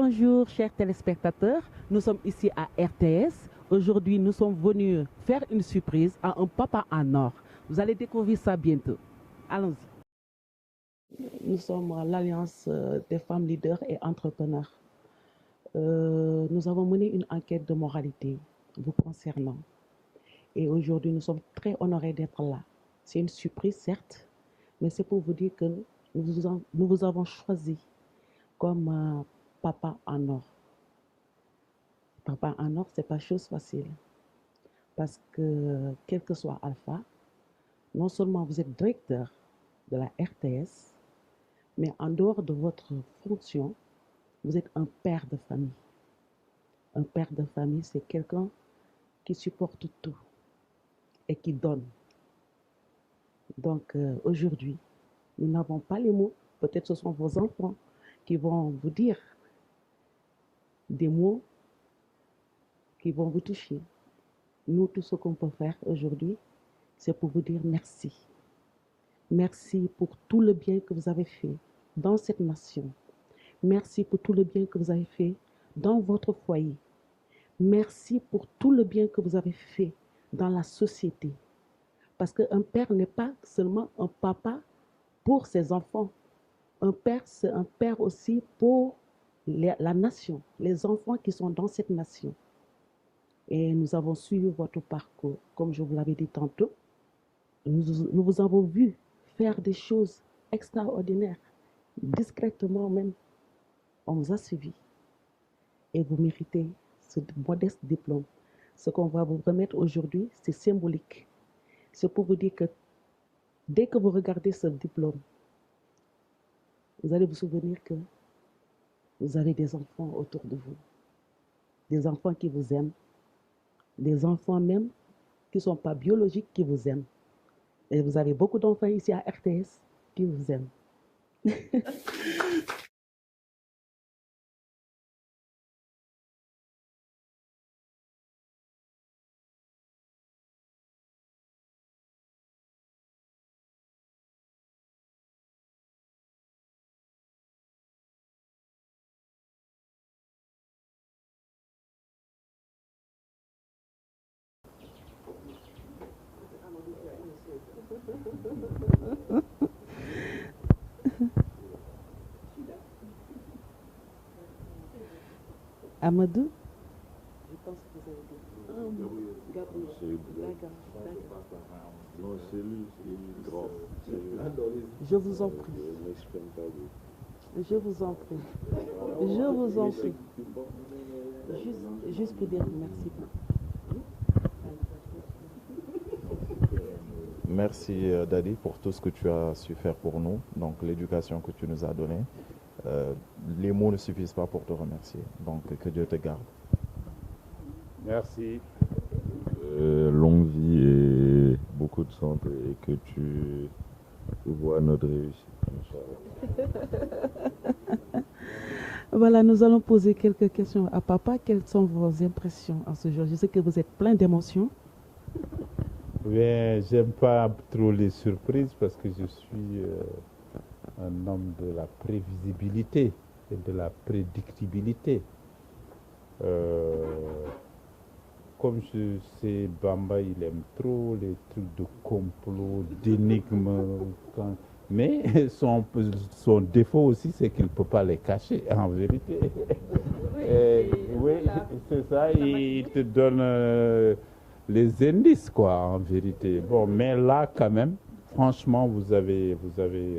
Bonjour chers téléspectateurs, nous sommes ici à RTS. Aujourd'hui, nous sommes venus faire une surprise à un papa en or. Vous allez découvrir ça bientôt. Allons-y. Nous sommes à l'Alliance des femmes leaders et entrepreneurs. Nous avons mené une enquête de moralité vous concernant. Et aujourd'hui, nous sommes très honorés d'être là. C'est une surprise, certes, mais c'est pour vous dire que nous vous avons choisi comme papa en or. Papa en or, c'est pas chose facile. Parce que, quel que soit Alpha, non seulement vous êtes directeur de la RTS, mais en dehors de votre fonction, vous êtes un père de famille. Un père de famille, c'est quelqu'un qui supporte tout et qui donne. Donc aujourd'hui, nous n'avons pas les mots. Peut-être ce sont vos enfants qui vont vous dire des mots qui vont vous toucher. Nous, tout ce qu'on peut faire aujourd'hui, c'est pour vous dire merci. Merci pour tout le bien que vous avez fait dans cette nation. Merci pour tout le bien que vous avez fait dans votre foyer. Merci pour tout le bien que vous avez fait dans la société. Parce qu'un père n'est pas seulement un papa pour ses enfants. Un père, c'est un père aussi pour la nation, les enfants qui sont dans cette nation. Et nous avons suivi votre parcours, comme je vous l'avais dit tantôt. Nous vous avons vu faire des choses extraordinaires, discrètement même. On vous a suivi. Et vous méritez ce modeste diplôme. Ce qu'on va vous remettre aujourd'hui, c'est symbolique. C'est pour vous dire que dès que vous regardez ce diplôme, vous allez vous souvenir que vous avez des enfants autour de vous. Des enfants qui vous aiment. Des enfants même qui ne sont pas biologiques qui vous aiment. Et vous avez beaucoup d'enfants ici à RTS qui vous aiment. Amadou, je pense que vous avez dit. Gabriel. Non, c'est lui, c'est grand. Je vous en prie. Je vous en prie. Je vous en prie. Juste pour dire merci. Merci Dadi pour tout ce que tu as su faire pour nous, donc l'éducation que tu nous as donnée. Les mots ne suffisent pas pour te remercier, donc que Dieu te garde. Merci. Longue vie et beaucoup de santé et que tu vois notre réussite. Voilà, nous allons poser quelques questions à papa. Quelles sont vos impressions à ce jour? Je sais que vous êtes plein d'émotions. Bien, j'aime pas trop les surprises parce que je suis un homme de la prévisibilité et de la prédictibilité. Comme je sais, Bamba, il aime trop les trucs de complot, d'énigmes. Mais son défaut aussi, c'est qu'il ne peut pas les cacher, en vérité. Oui, c'est ça, il te donne les indices, quoi, en vérité. Bon, mais là, quand même, franchement, vous avez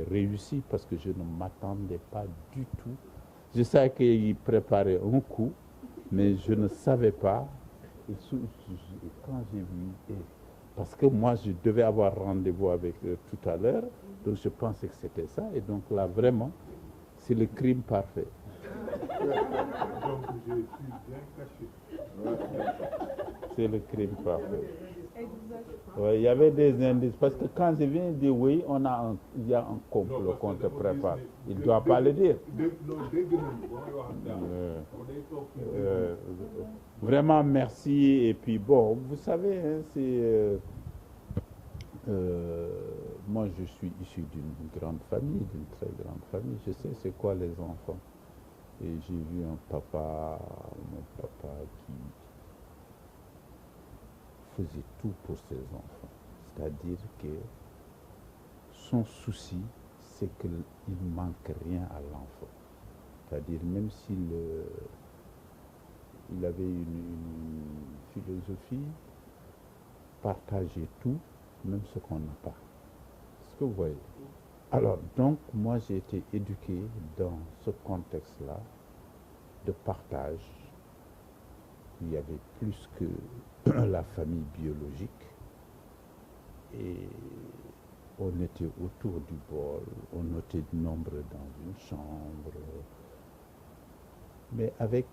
réussi parce que je ne m'attendais pas du tout. Je savais qu'il préparait un coup, mais je ne savais pas. Et quand j'ai vu, parce que moi je devais avoir rendez-vous avec eux tout à l'heure, donc je pensais que c'était ça, et donc là vraiment, c'est le crime parfait. Donc je suis bien caché. C'est le crime parfait. Ouais, il y avait des indices, parce que quand je viens dire oui, il y a un complot qu'on te prépare. Il ne doit pas le dire. Vraiment merci. Et puis bon, vous savez, hein, moi je suis issu d'une grande famille, d'une très grande famille. Je sais c'est quoi les enfants. Et j'ai vu mon papa qui faisait tout pour ses enfants. C'est-à-dire que son souci, c'est qu'il ne manque rien à l'enfant. C'est-à-dire même s'il il avait une philosophie, partager tout, même ce qu'on n'a pas. Est-ce que vous voyez? Alors, donc, moi, j'ai été éduqué dans ce contexte-là de partage. Il y avait plus que la famille biologique. Et on était autour du bol, on était nombreux dans une chambre, mais avec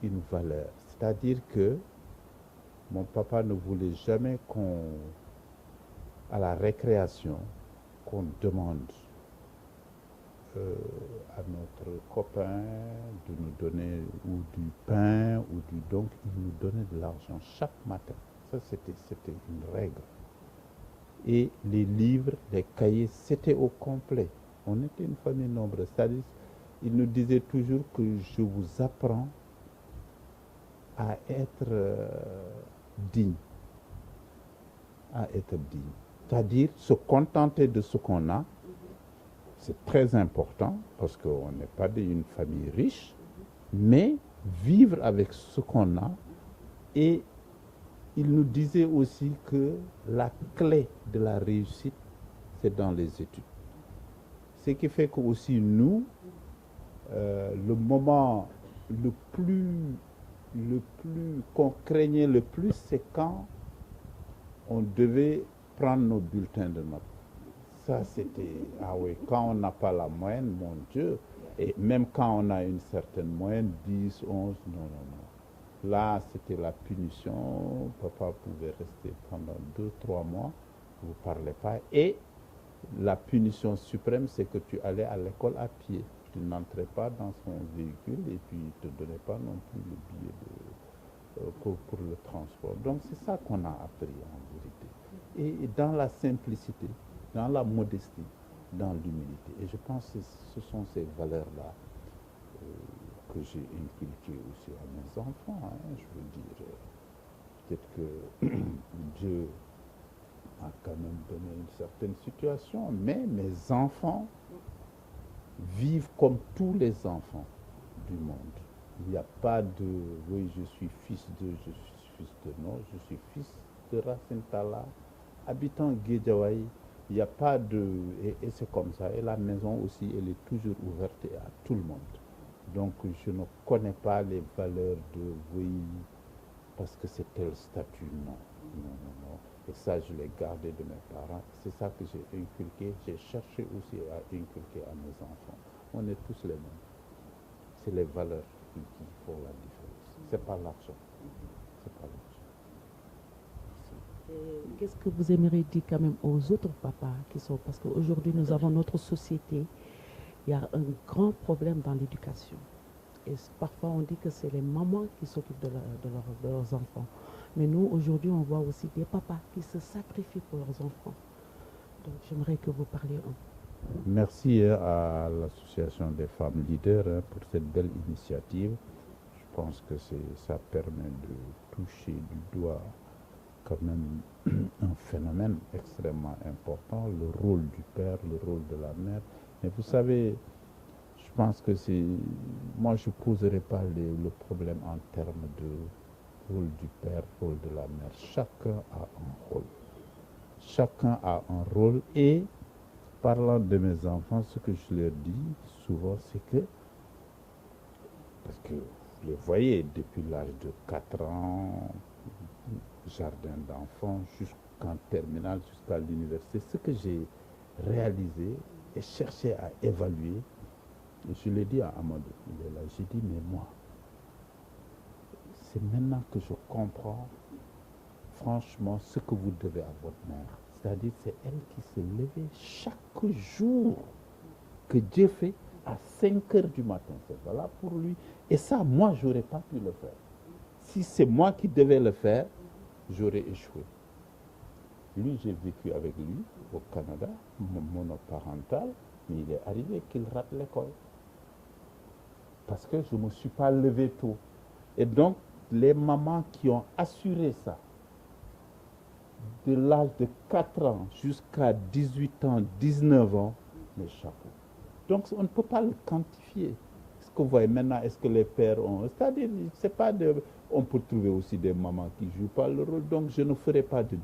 une valeur. C'est-à-dire que mon papa ne voulait jamais à la récréation, qu'on demande à notre copain de nous donner ou du pain ou donc il nous donnait de l'argent chaque matin. Ça, c'était une règle. Et les livres, les cahiers, c'était au complet. On était une famille nombreuse. C'est-à-dire, il nous disait toujours que je vous apprends à être digne. À être digne. C'est-à-dire se contenter de ce qu'on a. C'est très important parce qu'on n'est pas d'une famille riche, mais vivre avec ce qu'on a. Et il nous disait aussi que la clé de la réussite, c'est dans les études. Ce qui fait que aussi nous, le moment le plus qu'on craignait le plus, c'est quand on devait prendre nos bulletins de notes. Ça, c'était, ah oui, quand on n'a pas la moyenne, mon Dieu, et même quand on a une certaine moyenne, 10, 11, non. Là, c'était la punition. Papa pouvait rester pendant 2-3 mois, vous ne parlez pas. Et la punition suprême, c'est que tu allais à l'école à pied. Tu n'entrais pas dans son véhicule et puis il ne te donnait pas non plus le billet pour le transport. Donc, c'est ça qu'on a appris en vérité. Et dans la simplicité, dans la modestie, dans l'humilité. Et je pense que ce sont ces valeurs-là que j'ai inculquées aussi à mes enfants. Je veux dire, peut-être que Dieu a quand même donné une certaine situation, mais mes enfants vivent comme tous les enfants du monde. Il n'y a pas de « oui, je suis fils de, je suis fils de ». Non, je suis fils de Racine Talla, habitant Guédiawaye. Il n'y a pas de... Et c'est comme ça. Et la maison aussi, elle est toujours ouverte à tout le monde. Donc, je ne connais pas les valeurs de « oui, parce que c'est tel statut ». Non. Et ça, je l'ai gardé de mes parents. C'est ça que j'ai inculqué. J'ai cherché aussi à inculquer à mes enfants. On est tous les mêmes. C'est les valeurs qui font la différence. C'est pas l'argent. C'est pas l'argent. Qu'est-ce que vous aimeriez dire quand même aux autres papas qui sont... Parce qu'aujourd'hui, nous avons notre société. Il y a un grand problème dans l'éducation. Et parfois, on dit que c'est les mamans qui s'occupent de leurs enfants. Mais nous, aujourd'hui, on voit aussi des papas qui se sacrifient pour leurs enfants. Donc, j'aimerais que vous parliez un peu. Merci à l'Association des femmes leaders pour cette belle initiative. Je pense que ça permet de toucher du doigt quand même un phénomène extrêmement important, le rôle du père, le rôle de la mère. Mais vous savez, je pense que moi je ne poserai pas le problème en termes de rôle du père, rôle de la mère. Chacun a un rôle. Chacun a un rôle. Et parlant de mes enfants, ce que je leur dis souvent, c'est que, parce que vous les voyez depuis l'âge de 4 ans, jardin d'enfants, jusqu'en terminale, jusqu'à l'université, ce que j'ai réalisé et cherché à évaluer, et je l'ai dit à Amadou, il est là, j'ai dit, mais moi, c'est maintenant que je comprends franchement ce que vous devez à votre mère. C'est-à-dire, c'est elle qui se levait chaque jour que Dieu fait à 5 heures du matin. C'est voilà pour lui. Et ça, moi, je n'aurais pas pu le faire. Si c'est moi qui devais le faire, j'aurais échoué. Lui, j'ai vécu avec lui au Canada, monoparental, mais il est arrivé qu'il rate l'école. parce que je ne me suis pas levé tôt. Et donc, les mamans qui ont assuré ça, de l'âge de 4 ans jusqu'à 18 ans, 19 ans, mes chapeaux. Donc, on ne peut pas le quantifier. Est-ce que vous voyez maintenant, est-ce que les pères ont... C'est-à-dire, c'est pas de... On peut trouver aussi des mamans qui ne jouent pas le rôle. Donc, je ne ferai pas de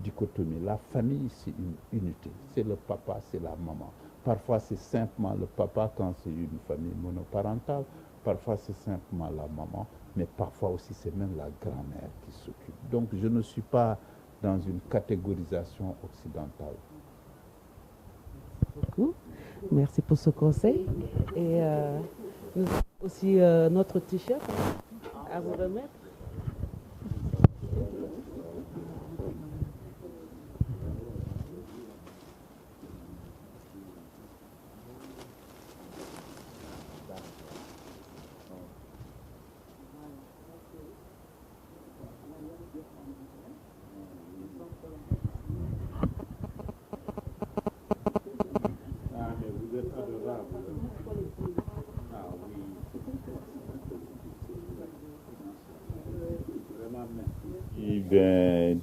dichotomie. La famille, c'est une unité. C'est le papa, c'est la maman. Parfois, c'est simplement le papa quand c'est une famille monoparentale. Parfois, c'est simplement la maman. Mais parfois aussi, c'est même la grand-mère qui s'occupe. Donc, je ne suis pas dans une catégorisation occidentale. Merci beaucoup. Merci pour ce conseil. Et nous avons aussi notre t-shirt à vous remettre.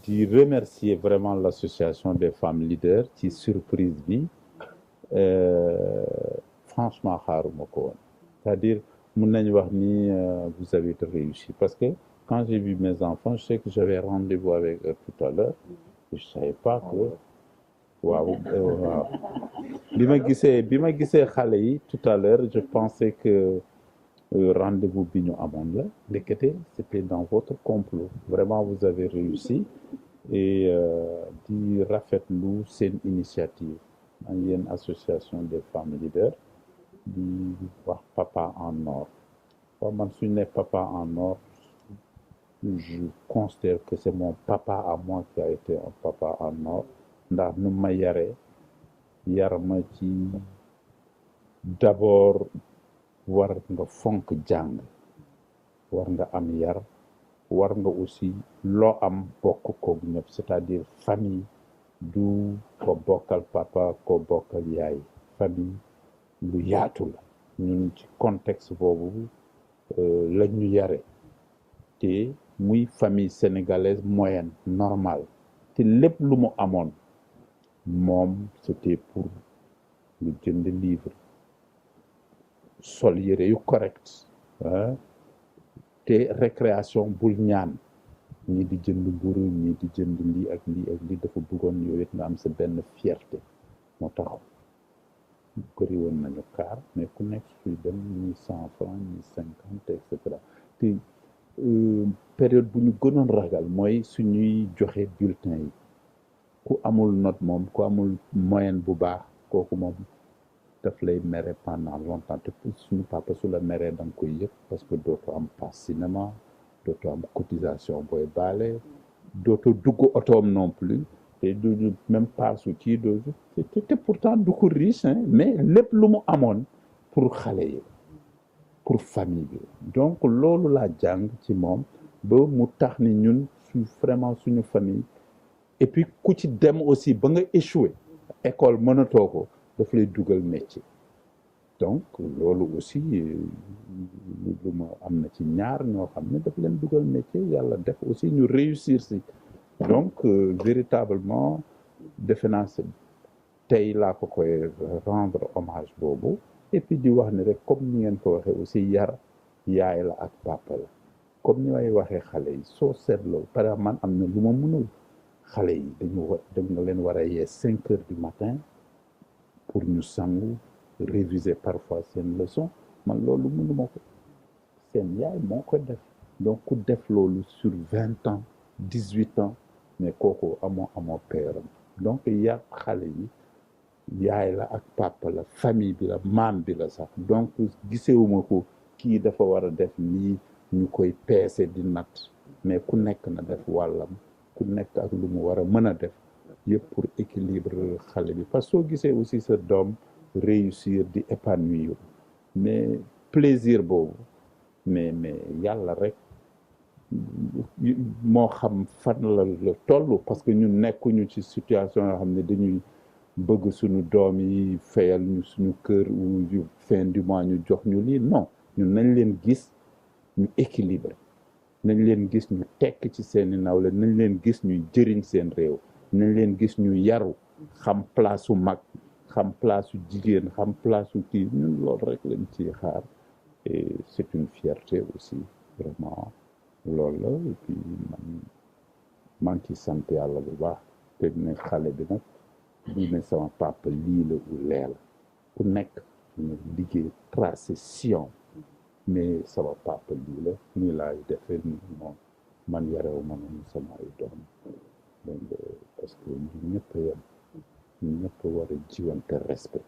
Di remercier vraiment l'association des femmes leaders ci surprise bi franchement xaaruma ko woon c'est-à-dire mun nañu wax ni vous avez réussi parce que quand j'ai vu mes enfants je sais que j'avais rendez-vous avec eux tout à l'heure je savais pas que waaw bi ma gisee xale yi tout à l'heure je pensais que rendez-vous bi ñu amoon la ndekete c'était dans votre complot vraiment vous avez réussi et di rafetlu seen initiative ak yéen association des femmes leaders di wax papa en or waaw man suñu ne papa en or je considère que c'est mon papa à moi qui a été un papa en or ndax nu ma yaree yar ma ci d'abord war nga fonk jàng war nga am yar war nga aussi loo am bokk koog ñëpp c'est-à-dire famille du ko bokkal papa ko bokkal yaay famille lu yaatu la ñun ci contexte boobu la ñu yare te muy famille sénégalaise moyenne normale te lépp lu mu amoon moom c'était pour lu jënd livre sol yére yu correct te récréation bul ñaan ñii di jënd mburu ñii di jënd lii ak lii dafa bëggoon yow it nga am sa benn fierté moo tax bëri woon nañu kaar mais ku nekk suy dem ñii 100 francs ñii 50 et cetera te période bu ñu gënoon ragal mooy suñuy joxe bulletin yi ku amul note moom ku amul moyenne bu baax kooku moom daf lay mere pendant longtemps te suñu papa su la meree da nga koy yëg parce que dootoo am pass cinéma dootoo am cotisation booy baale dootoo dugg otoom non plus te du même passu kii doo te pourtant du ko riche mais lépp lu mu amoon pour xale yi pour famille bi donc loolu laa jàng ci moom ba mu tax ni ñun vraiment suñu famille et puis ku ci dem aussi ba nga échoué école mënatoo ko daf lay dugal métier donc loolu aussi lu ma am na ci ñaar ñoo xam ne daf leen dugal métier yàlla def aussi ñu réussir si donc véritablement defe naa tey laa ko koy rendre hommage boobu et puis di wax ni rek comme ni ngeen ko waxee aussi yar yaay la ak papa la comme ni may waxee xale yi soo seetloo par exemple man am na lu ma mënul xale yi dañ nga leen war a yee 5 heures du matin pour ñu sangu réviser parfois seen leçon man loolu mënuma ko seen yaay moo ko def donc ku def loolu sur 20 ans 18 ans mais kooku amoo peeram donc yar xale yi yaay la ak papa la famille bi la maam bi la sax donc gisewuma ko kii dafa war a def lii ñu koy peese di natt mais ku nekk na def wàllam ku nekk ak lu mu war a mën a def yëpp pour équilibre xale bi parce que soo gisee aussi sa doom réussir di épanouir mais plaisir boobu mais yàlla rek moo xam fan la toll parce que ñun nekkuñu ci situation yoo xam ne dañuy bëgg suñu doom yi fayal ñu suñu kër ou fin du mois ñu jox ñu lii non ñun nañ leen gis ñu équilibré nañ leen gis ñu tekk ci seeni nawle nañ leen gis ñuy jëriñ seen réew nañ leen gis ñu yaru xam place su mag xam place su jigéen xam place su kii ñun loolu rek lañ ci xaar et c'est une fierté aussi vraiment loolu la et puis maa ngi ciy sant yàlla bu baax te ne xale bi nag du ne sama papa lii la u lee la ku nekk ñu liggéey tracé sillon mais sama papa lii la nii laay defee nii moom man yarew ma noonu sama ay doom donc parce que ñu ñëpp a yem ñu ñëpp a war a jiwante respect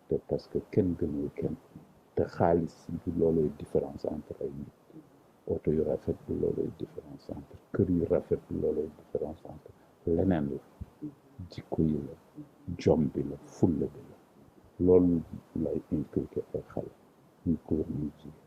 te parce que kenn gënul kenn te xaalis du looloy différence entre ay nit oto yu rafet du looloy différence entre kër yu rafet du looloy différence entre leneen la jikko yi la jom bi la fulla bi la loolu lay inculquer ay xale ñu góor ñu jigéen